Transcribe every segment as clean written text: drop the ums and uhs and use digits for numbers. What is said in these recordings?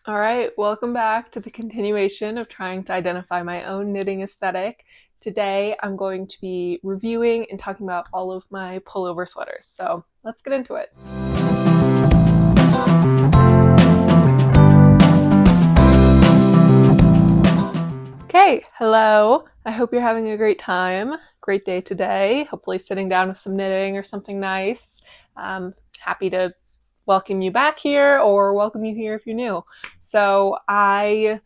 All right, welcome back to the continuation of trying to identify my own knitting aesthetic. Today I'm going to be reviewing and talking about all of my pullover sweaters. So let's get into it. Okay, hello. I hope you're having a great time. Great day today. Hopefully sitting down with some knitting or something nice. Happy to welcome you back here or welcome you here if you're new. So I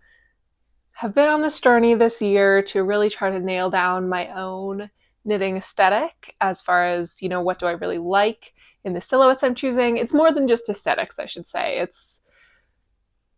have been on this journey this year to really try to nail down my own knitting aesthetic as far as, what do I really like in the silhouettes I'm choosing. It's more than just aesthetics, I should say. It's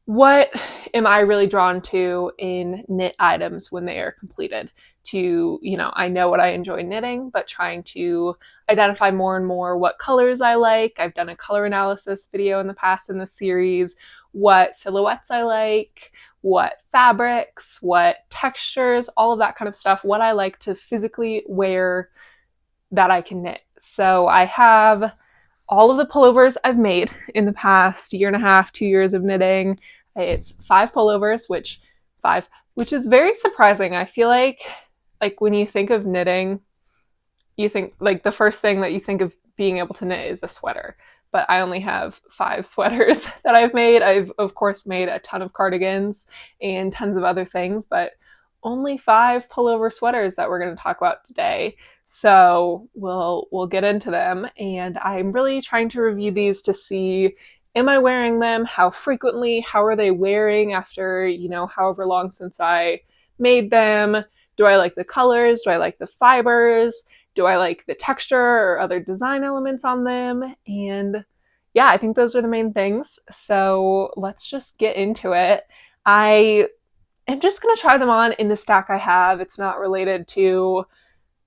what am I really drawn to in knit items when they are completed? I know what I enjoy knitting, but trying to identify more and more what colors I like. I've done a color analysis video in the past in the series, what silhouettes I like, what fabrics, what textures, all of that kind of stuff, what I like to physically wear that I can knit. So I have all of the pullovers I've made in the past year and a half, 2 years of knitting. It's 5 pullovers, which is very surprising. I feel like when you think of knitting, you think like the first thing that you think of being able to knit is a sweater. But I only have 5 sweaters that I've made. I've of course made a ton of cardigans and tons of other things, but only 5 pullover sweaters that we're going to talk about today. So we'll get into them, and I'm really trying to review these to see, am I wearing them? How frequently? How are they wearing after, however long since I made them? Do I like the colors? Do I like the fibers? Do I like the texture or other design elements on them? And yeah, I think those are the main things. So let's just get into it. I am just going to try them on in the stack I have. It's not related to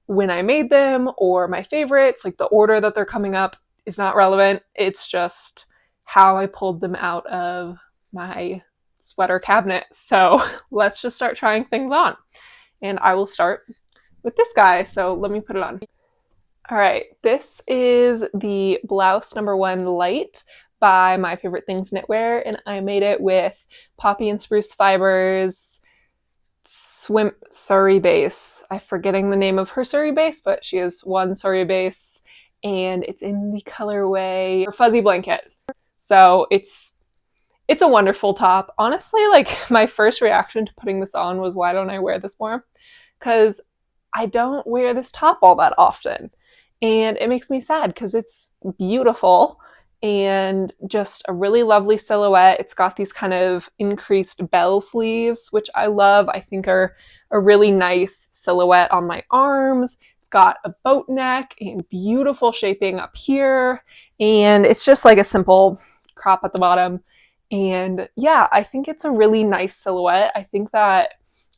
when I made them or my favorites. Like the order that they're coming up is not relevant. It's just how I pulled them out of my sweater cabinet. So let's just start trying things on. And I will start with this guy. So let me put it on. All right, this is the Blouse #1 Light by My Favorite Things Knitwear, and I made it with poppy and spruce fibers, Suri base. I'm forgetting the name of her Suri base, but she has one Suri base, and it's in the colorway Fuzzy Blanket. So it's a wonderful top. Honestly, like my first reaction to putting this on was, why don't I wear this more? Because I don't wear this top all that often. And it makes me sad because it's beautiful and just a really lovely silhouette. It's got these kind of increased bell sleeves, which I love. I think are a really nice silhouette on my arms. It's got a boat neck and beautiful shaping up here. And it's just like a simple crop at the bottom. And yeah, I think it's a really nice silhouette. I think that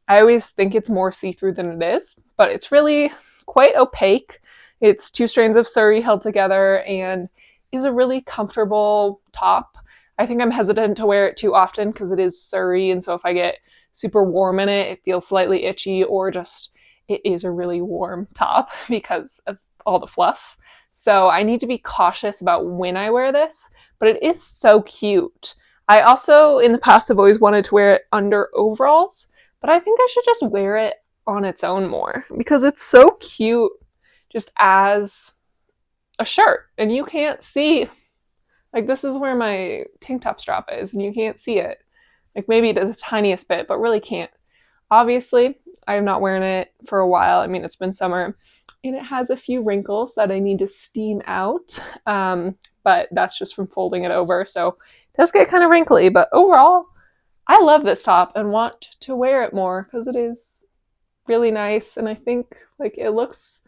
I always think it's more see-through than it is, but it's really quite opaque. It's 2 strands of Suri held together and is a really comfortable top. I think I'm hesitant to wear it too often because it is Suri, and so if I get super warm in it, it feels slightly itchy, or just it is a really warm top because of all the fluff. So I need to be cautious about when I wear this, but it is so cute. I also, in the past, have always wanted to wear it under overalls, but I think I should just wear it on its own more because it's so cute just as a shirt. And you can't see, like this is where my tank top strap is, and you can't see it. Like maybe to the tiniest bit, but really can't. Obviously, I'm not wearing it for a while. I mean, it's been summer, and it has a few wrinkles that I need to steam out. But that's just from folding it over. So it does get kind of wrinkly, but overall, I love this top and want to wear it more because it is really nice. And I think like it looks,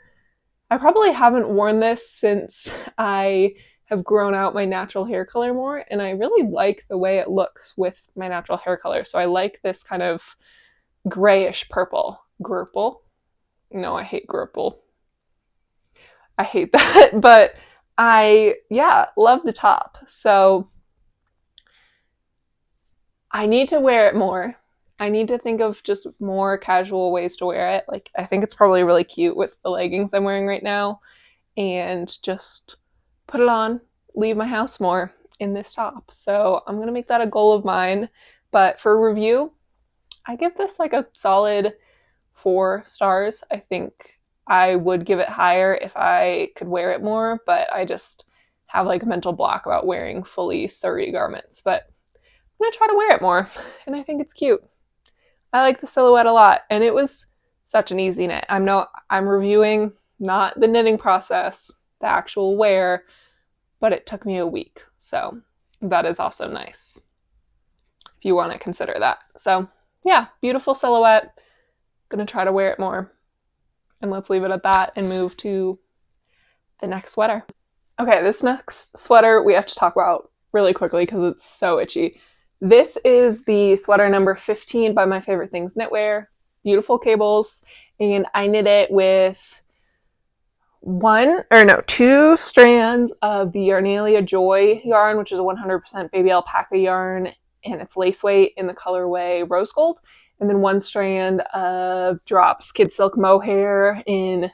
I probably haven't worn this since I have grown out my natural hair color more, and I really like the way it looks with my natural hair color. So I like this kind of grayish purple. Grurple? No, I hate grurple. I hate that, but I love the top. So I need to wear it more. I need to think of just more casual ways to wear it. Like, I think it's probably really cute with the leggings I'm wearing right now, and just put it on, leave my house more in this top. So I'm going to make that a goal of mine. But for review, I give this like a solid 4 stars. I think I would give it higher if I could wear it more, but I just have like a mental block about wearing fully Suri garments. But I'm gonna try to wear it more, and I think it's cute. I like the silhouette a lot, and it was such an easy knit. I'm reviewing not the knitting process, the actual wear, but it took me a week. So that is also nice if you want to consider that. So yeah, beautiful silhouette. Gonna try to wear it more. And let's leave it at that and move to the next sweater. Okay, this next sweater we have to talk about really quickly because it's so itchy. This is the sweater number 15 by My Favorite Things Knitwear. Beautiful cables. And I knit it with 2 strands of the Yarnalia Joy yarn, which is a 100% baby alpaca yarn, and it's lace weight in the colorway rose gold. And then 1 strand of Drops Kid Silk mohair in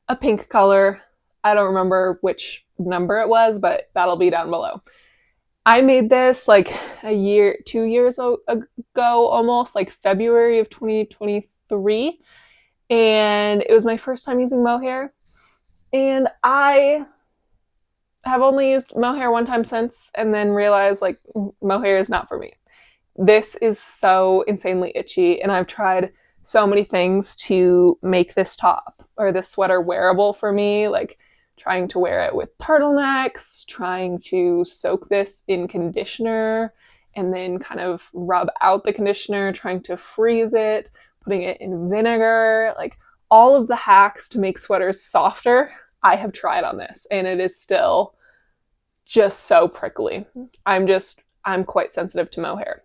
a pink color. I don't remember which number it was, but that'll be down below. I made this like 2 years ago almost, like February of 2023. And it was my first time using mohair. And I have only used mohair 1 time since, and then realized like mohair is not for me. This is so insanely itchy, and I've tried so many things to make this top or this sweater wearable for me, like trying to wear it with turtlenecks, trying to soak this in conditioner and then kind of rub out the conditioner, trying to freeze it, putting it in vinegar, like all of the hacks to make sweaters softer I have tried on this, and it is still just so prickly. I'm quite sensitive to mohair.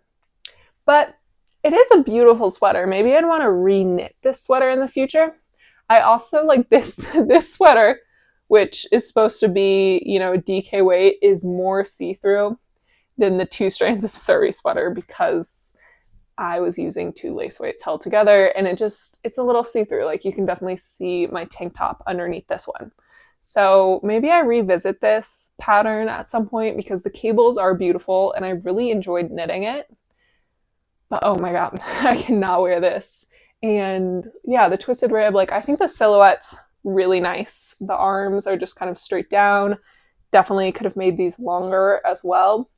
But it is a beautiful sweater. Maybe I'd want to re-knit this sweater in the future. I also like this sweater, which is supposed to be, a DK weight, is more see-through than the 2 strands of Suri sweater because I was using 2 lace weights held together, and it's a little see-through. Like you can definitely see my tank top underneath this one. So maybe I revisit this pattern at some point because the cables are beautiful and I really enjoyed knitting it. But oh my god, I cannot wear this. And yeah, the twisted rib, like I think the silhouette's really nice. The arms are just kind of straight down. Definitely could have made these longer as well.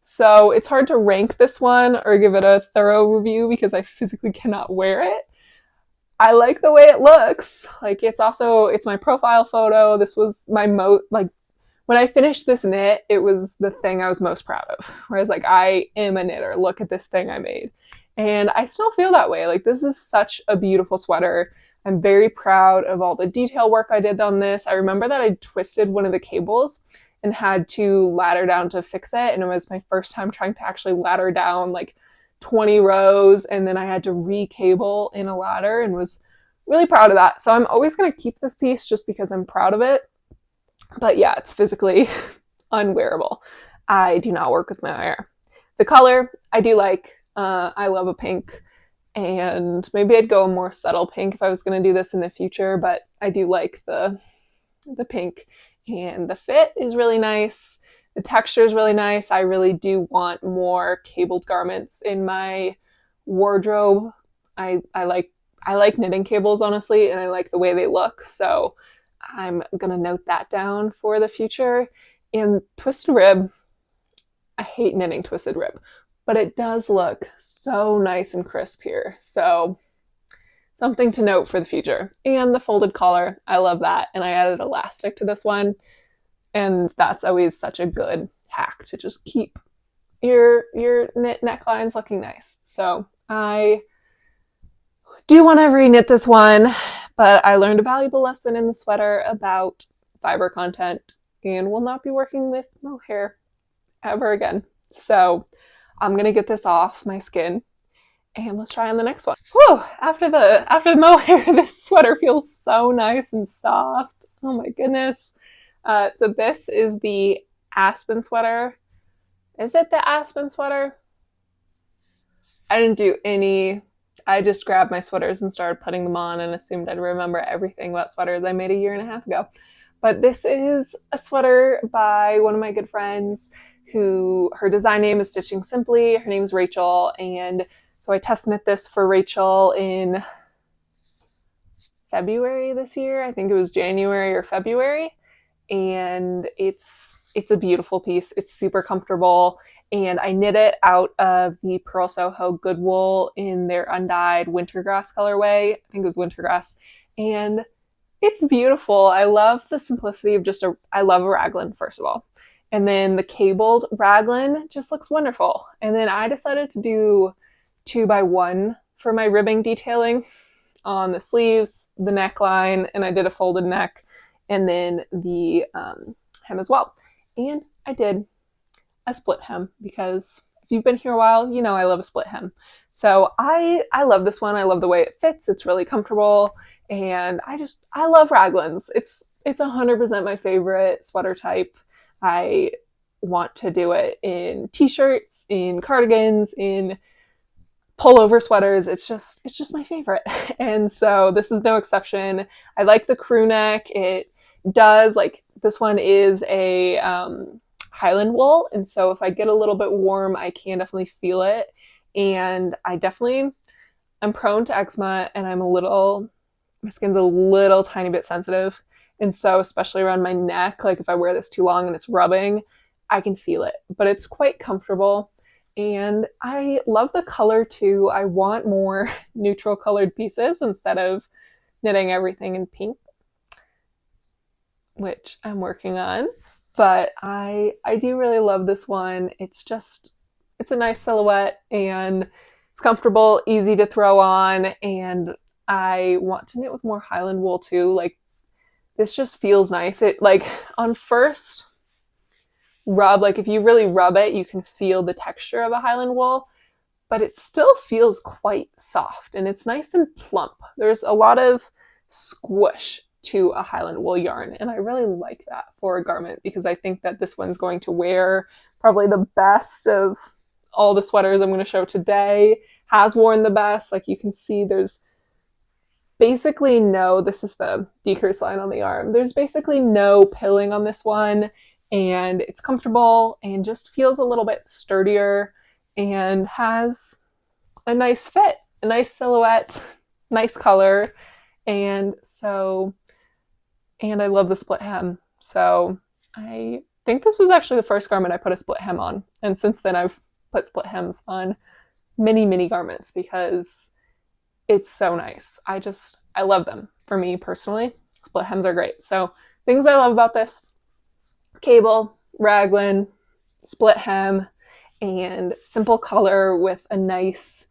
So it's hard to rank this one or give it a thorough review because I physically cannot wear it. I like the way it looks. Like it's my profile photo. This was my when I finished this knit, it was the thing I was most proud of. Whereas like, I am a knitter. Look at this thing I made. And I still feel that way. Like this is such a beautiful sweater. I'm very proud of all the detail work I did on this. I remember that I twisted one of the cables and had to ladder down to fix it. And it was my first time trying to actually ladder down like 20 rows. And then I had to re-cable in a ladder and was really proud of that. So I'm always going to keep this piece just because I'm proud of it. But yeah, it's physically unwearable. I do not work with mohair. The color, I do like. I love a pink. And maybe I'd go a more subtle pink if I was going to do this in the future. But I do like the pink. And the fit is really nice. The texture is really nice. I really do want more cabled garments in my wardrobe. I like knitting cables, honestly, and I like the way they look. So I'm going to note that down for the future. And twisted rib, I hate knitting twisted rib, but it does look so nice and crisp here. So something to note for the future. And the folded collar, I love that. And I added elastic to this one. And that's always such a good hack to just keep your knit necklines looking nice. So I do want to re-knit this one, but I learned a valuable lesson in the sweater about fiber content and will not be working with mohair ever again. So I'm going to get this off my skin and let's try on the next one. Whew, after the mohair, this sweater feels so nice and soft. Oh my goodness. So this is the Aspen sweater. Is it the Aspen sweater? I didn't do any. I just grabbed my sweaters and started putting them on and assumed I'd remember everything about sweaters I made a 1.5 years ago. But this is a sweater by one of my good friends. who her design name is Stitching Simply. Her name's Rachel, and so I test knit this for Rachel in February this year. I think it was January or February, and it's a beautiful piece. It's super comfortable, and I knit it out of the Purl Soho Good Wool in their undyed Wintergrass colorway. I think it was Wintergrass, and it's beautiful. I love the simplicity of I love a raglan, first of all. And then the cabled raglan just looks wonderful. And then I decided to do 2x1 for my ribbing detailing on the sleeves, the neckline, and I did a folded neck, and then the hem as well. And I did a split hem because if you've been here a while, you know I love a split hem. So I love this one. I love the way it fits. It's really comfortable, and I love raglans. It's 100% my favorite sweater type. I want to do it in t-shirts, in cardigans, in pullover sweaters. It's just my favorite. And so this is no exception. I like the crew neck. It does, like, this one is a Highland wool, and so if I get a little bit warm, I can definitely feel it. And I'm prone to eczema, and my skin's a little tiny bit sensitive. And so especially around my neck, like if I wear this too long and it's rubbing, I can feel it. But it's quite comfortable. And I love the color too. I want more neutral colored pieces instead of knitting everything in pink, which I'm working on. But I do really love this one. It's a nice silhouette, and it's comfortable, easy to throw on, and I want to knit with more Highland wool too. Like, this just feels nice. It, like, on first rub, like if you really rub it, you can feel the texture of a Highland wool, but it still feels quite soft, and it's nice and plump. There's a lot of squish to a Highland wool yarn, and I really like that for a garment because I think that this one's going to wear probably the best of all the sweaters I'm going to show today. Has worn the best. Like, you can see there's basically this is the decrease line on the arm. There's basically no pilling on this one, and it's comfortable and just feels a little bit sturdier and has a nice fit, a nice silhouette, nice color. And I love the split hem. So I think this was actually the first garment I put a split hem on. And since then I've put split hems on many garments because it's so nice. I love them. For me personally, split hems are great. So things I love about this: cable, raglan, split hem, and simple color with a nice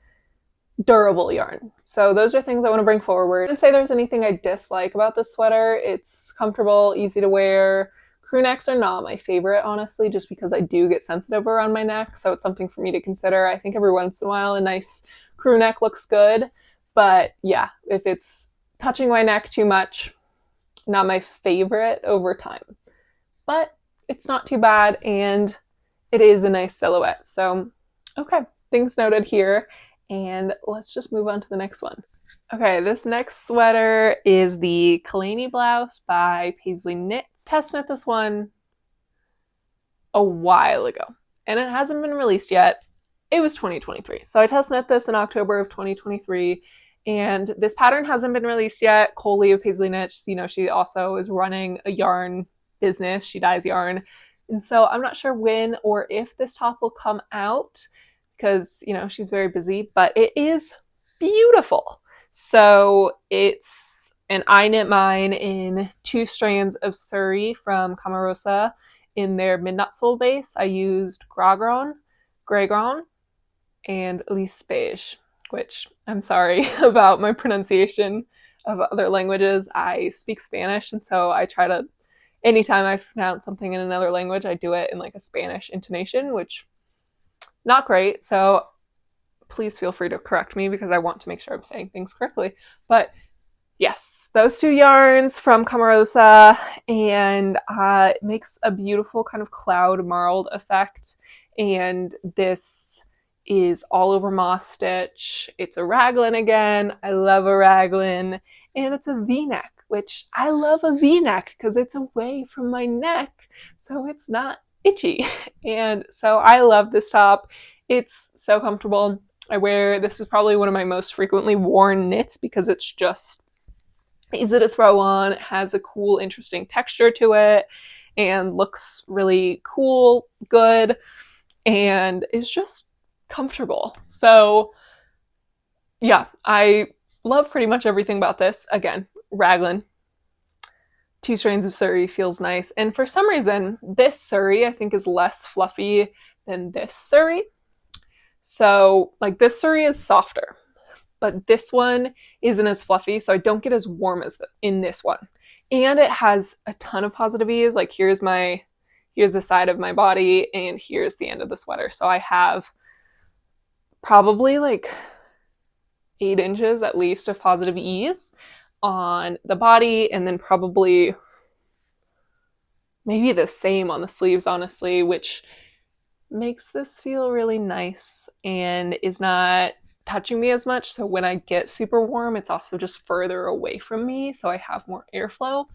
durable yarn. So those are things I want to bring forward. I wouldn't say there's anything I dislike about this sweater. It's comfortable, easy to wear. Crew necks are not my favorite, honestly, just because I do get sensitive around my neck, so it's something for me to consider. I think every once in a while a nice crew neck looks good, but yeah, if it's touching my neck too much, not my favorite over time. But it's not too bad, and it is a nice silhouette. So, okay, things noted here, and let's just move on to the next one. Okay, this next sweater is the Killiney Blouse by Pasley Knits. Test knit this one a while ago, and it hasn't been released yet. It was 2023. So I test knit this in October of 2023, and this pattern hasn't been released yet. Coley of Pasley Knits, she also is running a yarn business. She dyes yarn. And so I'm not sure when or if this top will come out because, she's very busy, but it is beautiful. So I knit mine in 2 strands of Suri from CaMaRose in their Midnatssol base. I used Gragron, and Beige, which I'm sorry about my pronunciation of other languages. I speak Spanish, and so I try to, anytime I pronounce something in another language, I do it in like a Spanish intonation, which not great. So please feel free to correct me because I want to make sure I'm saying things correctly. But yes, those 2 yarns from CaMaRose, and it makes a beautiful kind of cloud marled effect. And this is all over moss stitch. It's a raglan again. I love a raglan. And it's a V-neck, which I love a V-neck because it's away from my neck. So it's not itchy. And so I love this top. It's so comfortable. This is probably one of my most frequently worn knits because it's just easy to throw on. It has a cool, interesting texture to it and looks really cool, good, and is just comfortable. So yeah, I love pretty much everything about this. Again, raglan, 2 strands of Suri feels nice. And for some reason, this Suri I think is less fluffy than this Suri. So like this Suri is softer, but this one isn't as fluffy, so I don't get as warm as in this one. And it has a ton of positive ease. Like here's the side of my body and here's the end of the sweater. So I have probably like 8 inches at least of positive ease on the body, and then probably maybe the same on the sleeves, honestly, which makes this feel really nice and is not touching me as much. So when I get super warm, it's also just further away from me, so I have more airflow,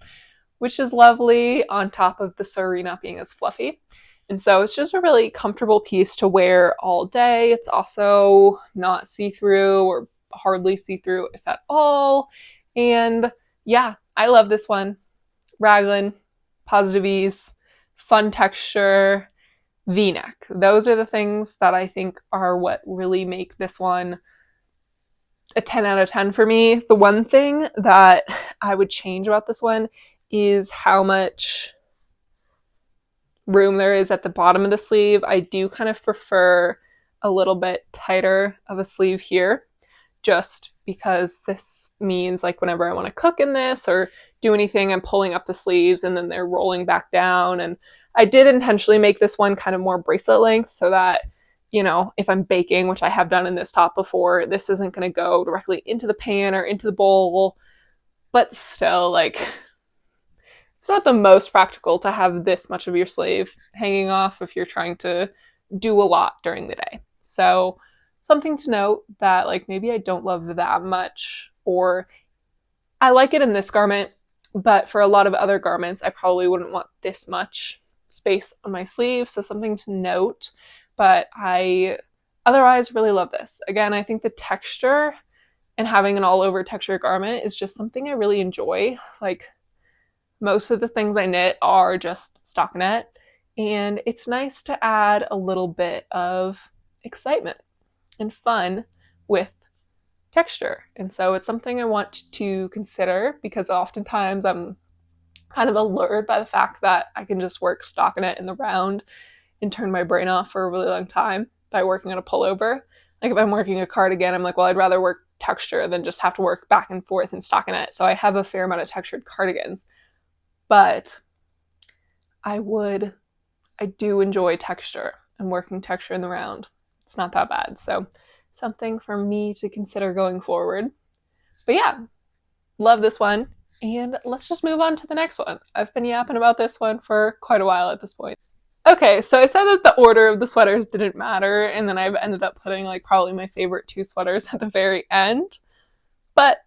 which is lovely, on top of the Suri not being as fluffy. And so it's just a really comfortable piece to wear all day. It's also not see-through or hardly see-through, if at all. And yeah, I love this one. Raglan, positive ease, fun texture, V-neck. Those are the things that I think are what really make this one a 10 out of 10 for me. The one thing that I would change about this one is how much room there is at the bottom of the sleeve. I do kind of prefer a little bit tighter of a sleeve here, just because this means like whenever I want to cook in this or do anything, I'm pulling up the sleeves and then they're rolling back down. And I did intentionally make this one kind of more bracelet length so that, you know, if I'm baking, which I have done in this top before, this isn't going to go directly into the pan or into the bowl. But still, like, it's not the most practical to have this much of your sleeve hanging off if you're trying to do a lot during the day. So something to note that like maybe I don't love that much, or I like it in this garment, but for a lot of other garments, I probably wouldn't want this much space on my sleeve. So something to note, but I otherwise really love this. Again, I think the texture and having an all over texture garment is just something I really enjoy. Like most of the things I knit are just stockinette, and it's nice to add a little bit of excitement and fun with texture. And so it's something I want to consider because oftentimes I'm kind of allured by the fact that I can just work stockinette in the round and turn my brain off for a really long time by working on a pullover. Like if I'm working a cardigan, I'm like, well, I'd rather work texture than just have to work back and forth in stockinette. So I have a fair amount of textured cardigans, but I do enjoy texture and working texture in the round. It's not that bad. So something for me to consider going forward. But yeah, love this one. And let's just move on to the next one. I've been yapping about this one for quite a while at this point. Okay, so I said that the order of the sweaters didn't matter, and then I've ended up putting like probably my favorite 2 sweaters at the very end. But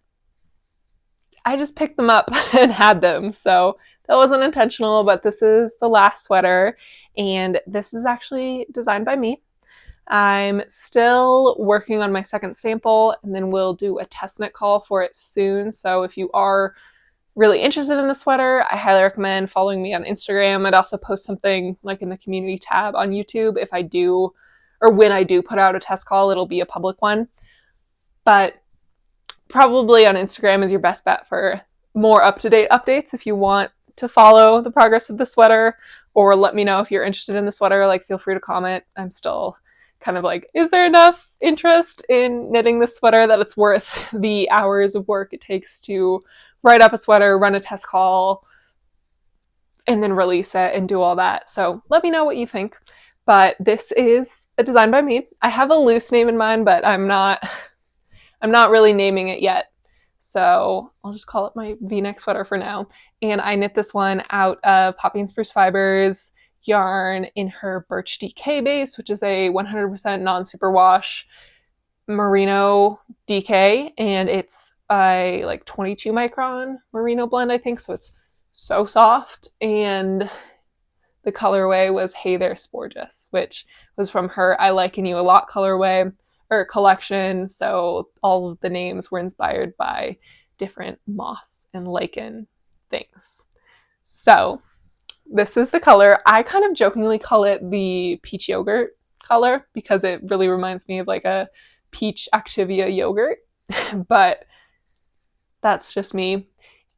I just picked them up and had them, so that wasn't intentional, but this is the last sweater, and this is actually designed by me. I'm still working on my second sample, and then we'll do a test knit call for it soon. So if you are really interested in the sweater, I highly recommend following me on Instagram. I'd also post something like in the community tab on YouTube if I do, or when I do put out a test call, it'll be a public one. But probably on Instagram is your best bet for more up-to-date updates if you want to follow the progress of the sweater, or let me know if you're interested in the sweater. Like, feel free to comment. I'm still kind of like, is there enough interest in knitting this sweater that it's worth the hours of work it takes to write up a sweater, run a test call, and then release it and do all that? So let me know what you think. But this is a design by me. I have a loose name in mind, but I'm not really naming it yet. So I'll just call it my V-neck sweater for now. And I knit this one out of Poppy and Spruce Fibers yarn in her Birch DK base, which is a 100% non-superwash merino DK, and it's a like 22 micron merino blend, I think, so it's so soft and the colorway was Hey There Sporegeous, which was from her I Liken You a Lot colorway or collection. So all of the names were inspired by different moss and lichen things. So this is the color. I kind of jokingly call it the peach yogurt color because it really reminds me of like a peach Activia yogurt, but that's just me.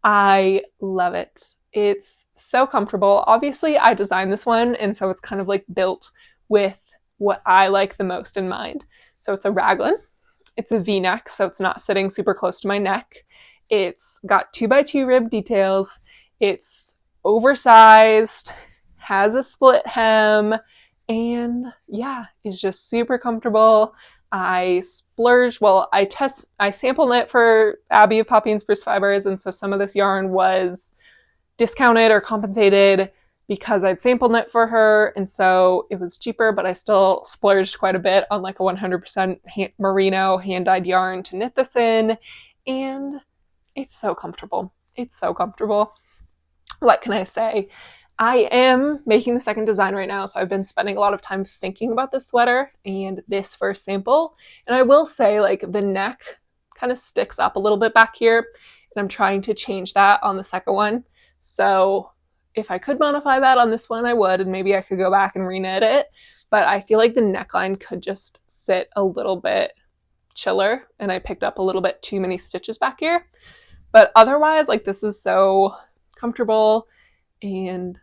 I love it. It's so comfortable. Obviously, I designed this one, and so it's kind of like built with what I like the most in mind. So it's a raglan. It's a V-neck, so it's not sitting super close to my neck. It's got 2x2 rib details. It's oversized, has a split hem, and yeah, is just super comfortable. I splurged, well, I sample knit for Abby of Poppy and Spruce Fibers, and so some of this yarn was discounted or compensated because I'd sample knit for her, and so it was cheaper, but I still splurged quite a bit on like a 100% merino hand-dyed yarn to knit this in, and it's so comfortable. It's so comfortable. What can I say? I am making the second design right now, so I've been spending a lot of time thinking about this sweater and this first sample. And I will say, like, the neck kind of sticks up a little bit back here, and I'm trying to change that on the second one. So if I could modify that on this one, I would, and maybe I could go back and reknit it. But I feel like the neckline could just sit a little bit chiller, and I picked up a little bit too many stitches back here. But otherwise, like, this is so comfortable, and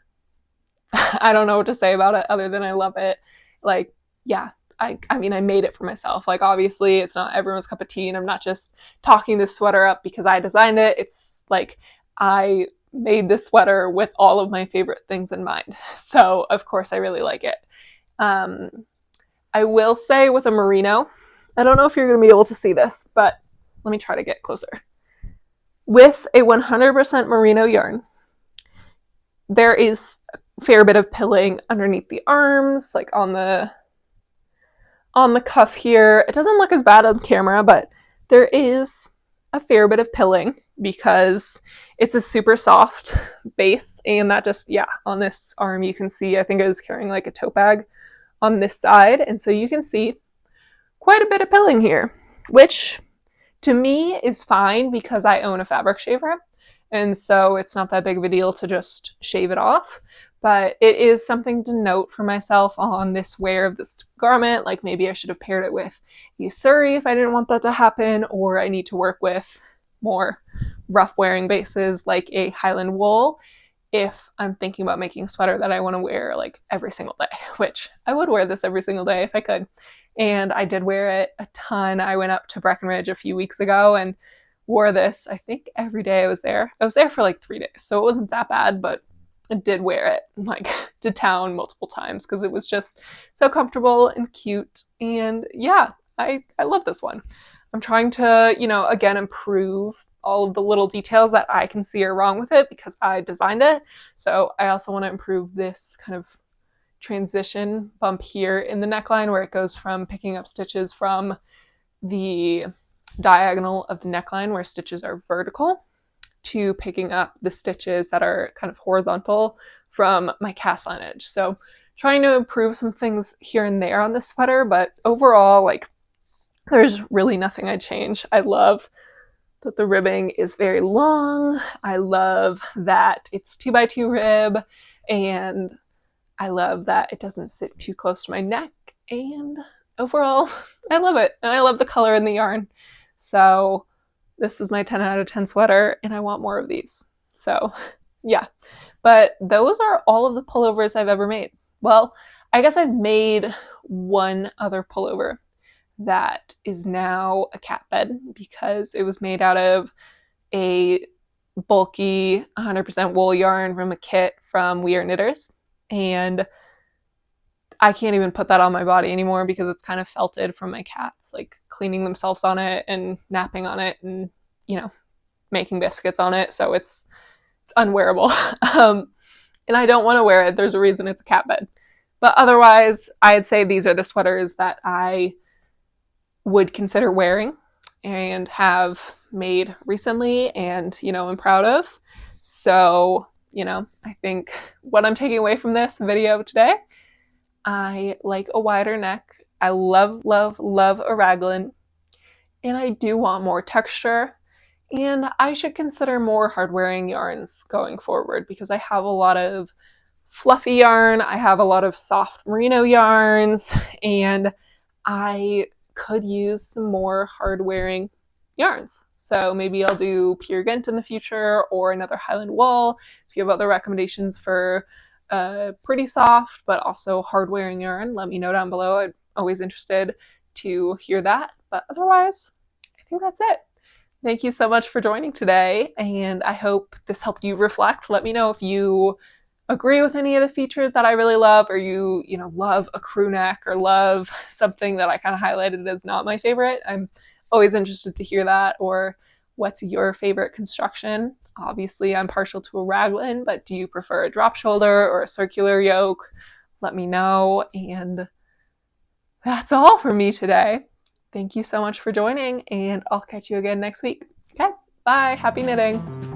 I don't know what to say about it other than I love it. Like, yeah, I mean, I made it for myself. Like, obviously, it's not everyone's cup of tea, and I'm not just talking this sweater up because I designed it. It's like I made this sweater with all of my favorite things in mind. So, of course, I really like it. I will say with a merino, I don't know if you're going to be able to see this, but let me try to get closer. With a 100% merino yarn, there is a fair bit of pilling underneath the arms, like on the cuff here. It doesn't look as bad on camera, but there is a fair bit of pilling because it's a super soft base, and that just, yeah, on this arm you can see, I think I was carrying like a tote bag on this side, and so you can see quite a bit of pilling here, which to me is fine because I own a fabric shaver, and so it's not that big of a deal to just shave it off. But it is something to note for myself on this wear of this garment. Like, maybe I should have paired it with a Suri if I didn't want that to happen, or I need to work with more rough wearing bases like a Highland wool if I'm thinking about making a sweater that I want to wear like every single day, which I would wear this every single day if I could. And I did wear it a ton. I went up to Breckenridge a few weeks ago and wore this, I think, every day I was there. I was there for like 3 days, so it wasn't that bad, but I did wear it like to town multiple times because it was just so comfortable and cute. And yeah, I love this one. I'm trying to, again, improve all of the little details that I can see are wrong with it because I designed it. So I also want to improve this kind of transition bump here in the neckline where it goes from picking up stitches from the diagonal of the neckline where stitches are vertical to picking up the stitches that are kind of horizontal from my cast line edge. So trying to improve some things here and there on this sweater, but overall, like, there's really nothing I'd change. I love that the ribbing is very long. I love that it's 2x2 rib, and I love that it doesn't sit too close to my neck, and overall, I love it. And I love the color in the yarn. So this is my 10 out of 10 sweater, and I want more of these. So yeah, but those are all of the pullovers I've ever made. Well, I guess I've made one other pullover that is now a cat bed because it was made out of a bulky 100% wool yarn from a kit from We Are Knitters. And I can't even put that on my body anymore because it's kind of felted from my cats, like cleaning themselves on it and napping on it and, making biscuits on it. So it's unwearable. And I don't want to wear it. There's a reason it's a cat bed. But otherwise, I'd say these are the sweaters that I would consider wearing and have made recently and, I'm proud of. So, I think what I'm taking away from this video today, I like a wider neck. I love, love, love a raglan, and I do want more texture. And I should consider more hard wearing yarns going forward because I have a lot of fluffy yarn, I have a lot of soft merino yarns, and I could use some more hard wearing yarns. So maybe I'll do Pure Ghent in the future or another Highland wool. If you have other recommendations for pretty soft but also hard wearing yarn, let me know down below. I'm always interested to hear that. But otherwise, I think that's it. Thank you so much for joining today, and I hope this helped you reflect. Let me know if you agree with any of the features that I really love, or you love a crew neck or love something that I kind of highlighted as not my favorite. I'm always interested to hear that. Or what's your favorite construction? Obviously, I'm partial to a raglan, but do you prefer a drop shoulder or a circular yoke? Let me know. And that's all from me today. Thank you so much for joining, and I'll catch you again next week. Okay, bye. Happy knitting.